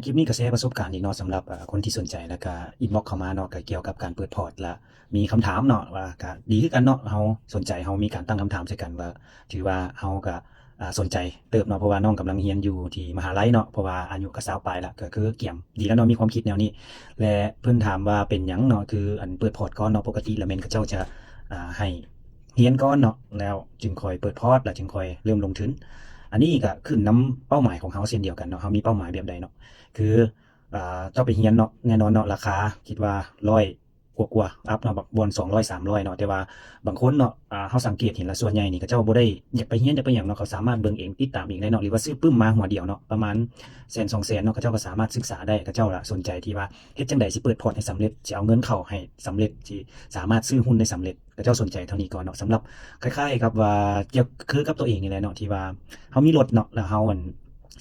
คลิปนี้ก็แชร์ประสบการณ์อีกเนาะสำหรับคนที่สนใจแล้วก็อินบ็อกซ์เข้ามาเนาะก็เกี่ยวกับการเปิดพอร์ตและมีคำถามเนาะว่าก็ดีคือกันเนาะเฮาสนใจเฮามีการตั้งคำถามใส่กันว่าถือว่าเฮาก็สนใจเติบเนาะเพราะว่าน้องกำลังเรียนอยู่ที่มหาลัยเนาะเพราะว่าอายุก็20ปลายแล้วก็คือเกี่ยมดีแล้วเนาะมีความคิดแนวนี้และเพิ่นถามว่าเป็นหยังเนาะคืออันเปิดพอร์ตก่อนเนาะปกติแล้วแม่นเขาเจ้าจะให้เรียนก่อนเนาะแล้วจึงค่อยเปิดพอร์ตแล้วจึงค่อยเริ่มลงทุนอันนี้ก็ขึ้นนำเป้าหมายของเฮาเช่นเดียวกันเนาะเฮามีเป้าหมายแบบใดเนาะ คือเจ้าไปเรียนเนาะแน่นอนเนาะราคาคิดว่า100กว่าๆอัปเนาะแบบบ่อน200 300เนาะแต่ว่าบางคนเนาะเราสังเกตเห็นแล้วส่วนใหญ่นี่เขาเจ้าบ่ได้อยากไปเรียนอยากไปหยังเนาะเขาสามารถเบิ่งเองติดตามเองได้เนาะหรือว่าซื้อปึ้มมาหัวเดียวเนาะประมาณแสน2แสนเนาะเขาเจ้าก็สามารถศึกษาได้เขาเจ้าล่ะสนใจที่ว่าเฮ็ดจังใดสิเปิดพอร์ตให้สำเร็จสิเอาเงินเข้าให้สำเร็จสิสามารถซื้อหุ้นได้สำเร็จเขาเจ้าสนใจเท่านี้ก่อนเนาะสำหรับคล้ายๆกับว่าเกี่ยวคือกับตัวเองนี่แหละเนาะที่ว่าเรามีรถเนาะแล้วเราอั่น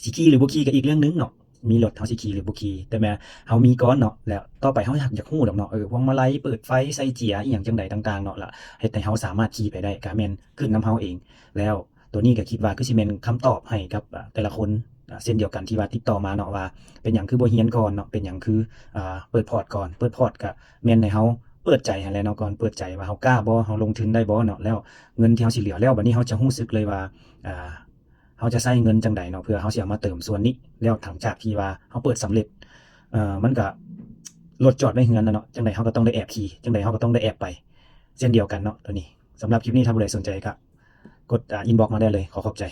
สิขี่หรือบ่ขี่ก็อีกเรื่องหนึ่งเนาะ มีรถเฮาสิขี่หรือบ่ขี่แต่แม้เฮามีก่อนเนาะแล้วต่อไปเฮาอยากฮู้ดอกเนาะพวงมาลัยเปิดไฟใส่เจียร์อิหยังจังใดต่างๆเนาะแล้วเฮ็ดให้เฮาสามารถขี่ไปได้ก็แม่นขึ้นนำเฮาเองแล้วตัวนี้ก็คิดว่าคือสิแม่นคำตอบให้กับแต่ละคนเช่นเดียวกันที่ว่าติดต่อมาเนาะว่าเป็นหยังคือบ่เรียนก่อนเนาะเป็นหยังคือเปิดพอร์ตก่อนเปิดพอร์ตก็แม่นให้เฮาเปิดใจหั้นแหละเนาะก่อนเปิดใจว่าเฮากล้าบ่เฮาลงทุนได้บ่เนาะแล้วเงินที่เฮาสิเหลือแล้วบัดนี้เฮาจะรู้สึกเลยว่าอ่า เราจะใช้เงินจังใดเนาะเพื่อเราสิเอามาเติมส่วนนี้แล้วหลังจากที่ว่าเราเปิดสำเร็จมันก็รถจอดไว้เฮือนน่ะเนาะจังใดเราก็ต้องได้แอบขี่จังใดเราก็ต้องได้แอบไปเช่นเดียวกันเนาะตัวนี้สำหรับคลิปนี้ถ้าผู้ใดสนใจก็กดอินบ็อกซ์มาได้เลยขอขอบใจ